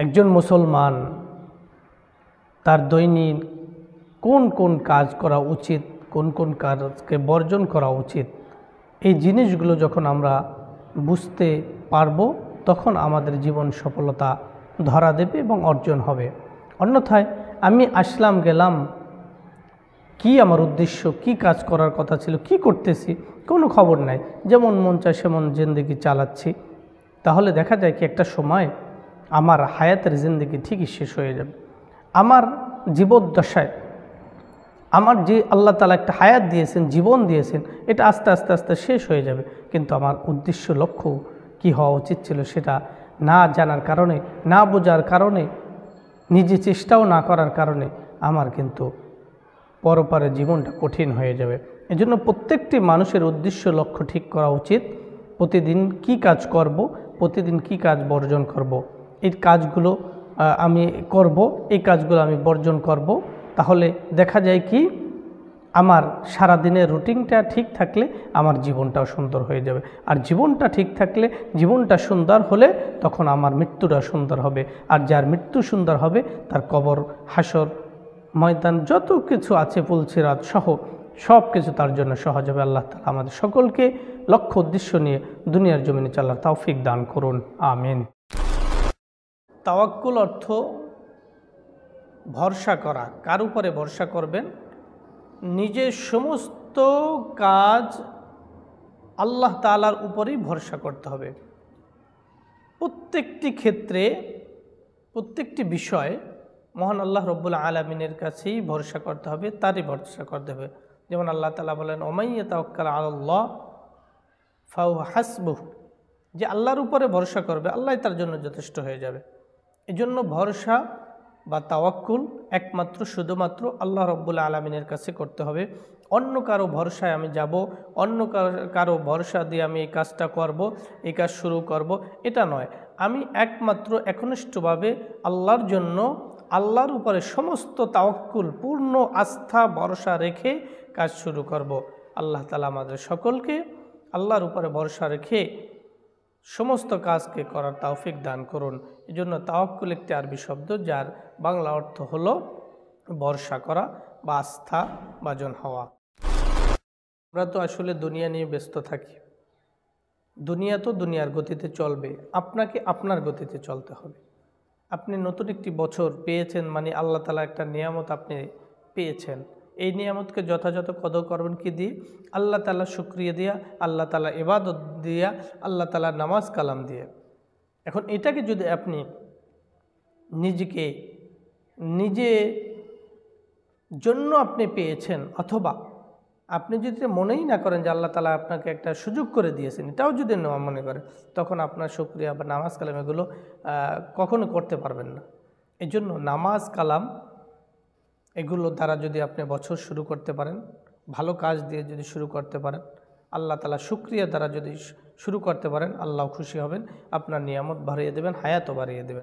একজন মুসলমান তার দৈনিক কোন কোন কাজ করা উচিত, কোন কোন কাজকে বর্জন করা উচিত, এই জিনিসগুলো যখন আমরা বুঝতে পারবো তখন আমাদের জীবন সফলতা ধরা দেবে এবং অর্জন হবে। অন্যথায় আমি আসলাম গেলাম, কি আমার উদ্দেশ্য, কি কাজ করার কথা ছিল, কি করতেছি কোনো খবর নাই, যেমন মন চায় সেমন জিন্দেগি চালাচ্ছি, তাহলে দেখা যায় কি একটা সময় আমার হায়াতের জিন্দেগি ঠিকই শেষ হয়ে যাবে। আমার জীবদ্দশায় আমার যে আল্লাহ তাআলা একটা হায়াত দিয়েছেন, জীবন দিয়েছেন, এটা আস্তে আস্তে আস্তে শেষ হয়ে যাবে, কিন্তু আমার উদ্দেশ্য লক্ষ্য কি হওয়া উচিত ছিল সেটা না জানার কারণে, না বোঝার কারণে, নিজে চেষ্টাও না করার কারণে আমার কিন্তু পরপারে জীবনটা কঠিন হয়ে যাবে। এজন্য প্রত্যেকটি মানুষের উদ্দেশ্য লক্ষ্য ঠিক করা উচিত। প্রতিদিন কি কাজ করব, প্রতিদিন কি কাজ বর্জন করব, এই কাজগুলো আমি করব, এই কাজগুলো আমি বর্জন করব। তাহলে দেখা যায় কি আমার সারা দিনের রুটিনটা ঠিক থাকলে আমার জীবনটাও সুন্দর হয়ে যাবে। আর জীবনটা ঠিক থাকলে, জীবনটা সুন্দর হলে তখন আমার মৃত্যুটা সুন্দর হবে। আর যার মৃত্যু সুন্দর হবে তার কবর, হাসর, ময়দান যত কিছু আছে, পুলসিরাত সহ সব কিছু তার জন্য সহজ হবে। আল্লাহ তাআলা আমাদের সকলকে লক্ষ্য উদ্দেশ্য নিয়ে দুনিয়ার জমিনে চলার তৌফিক দান করুন, আমিন। তাওয়াক্কুল অর্থ ভরসা করা। কার উপরে ভরসা করবেন? নিজের সমস্ত কাজ আল্লাহ তাআলার উপরেই ভরসা করতে হবে। প্রত্যেকটি ক্ষেত্রে, প্রত্যেকটি বিষয় মহান আল্লাহ রব্বুল আলামিনের কাছেই ভরসা করতে হবে, তারই ভরসা করতে হবে। যেমন আল্লাহ তাআলা বলেন, ওমাই ইয়াতাওয়াক্কাল আলাল্লাহ ফাহুয়া হাসবুহ, যে আল্লাহর উপরে ভরসা করবে আল্লাহই তার জন্য যথেষ্ট হয়ে যাবে। এজন্য ভরসা বা তাওয়াক্কুল একমাত্র শুধুমাত্র আল্লাহ রব্বুল আলামিনের কাছে করতে হবে। অন্য কারো ভরসায় আমি যাব, অন্য কারো ভরসা দিয়ে আমি এই কাজটা করব, এই কাজ শুরু করব, এটা নয়। আমি একমাত্র একনিষ্ঠভাবে আল্লাহর জন্য, আল্লাহর উপরে সমস্ত তাওয়াক্কুল, পূর্ণ আস্থা ভরসা রেখে কাজ শুরু করব। আল্লাহ তাআলা আমাদের সকলকে আল্লাহর উপরে ভরসা রেখে সমস্ত কাজকে করার তৌফিক দান করুন। এজন্য তাওয়াক্কুল একটি আরবি শব্দ, যার বাংলা অর্থ হলো ভরসা করা বা আস্থা ভাজন হওয়া। আমরা তো আসলে দুনিয়া নিয়ে ব্যস্ত থাকি। দুনিয়া তো দুনিয়ার গতিতে চলবে, আপনাকে আপনার গতিতে চলতে হবে। আপনি নতুন একটি বছর পেয়েছেন, মানে আল্লাহ তাআলা একটা নিয়ামত আপনি পেয়েছেন। এই নিয়ামতকে যথাযথ কদর করবেন কি দিয়ে? আল্লাহ তাআলা শুকরিয়া দিয়া, আল্লাহ তাআলা ইবাদত দিয়া, আল্লাহ তাআলা নামাজ কালাম দিয়ে। এখন এটাকে যদি আপনি নিজে জন্য আপনি পেয়েছেন, অথবা আপনি যদি মনেই না করেন যে আল্লাহ তাআলা আপনাকে একটা সুযোগ করে দিয়েছেন, এটাও যদি না মনে করেন, তখন আপনার শুকরিয়া বা নামাজ কালাম এগুলো কখনো করতে পারবেন না। এই জন্য নামাজ কালাম এগুলো দ্বারা যদি আপনি বছর শুরু করতে পারেন, ভালো কাজ দিয়ে যদি শুরু করতে পারেন, আল্লাহ তাআলা শুকরিয়া দ্বারা যদি শুরু করতে পারেন, আল্লাহ খুশি হবেন, আপনার নিয়ামত বাড়িয়ে দেবেন, হায়াতও বাড়িয়ে দেবেন।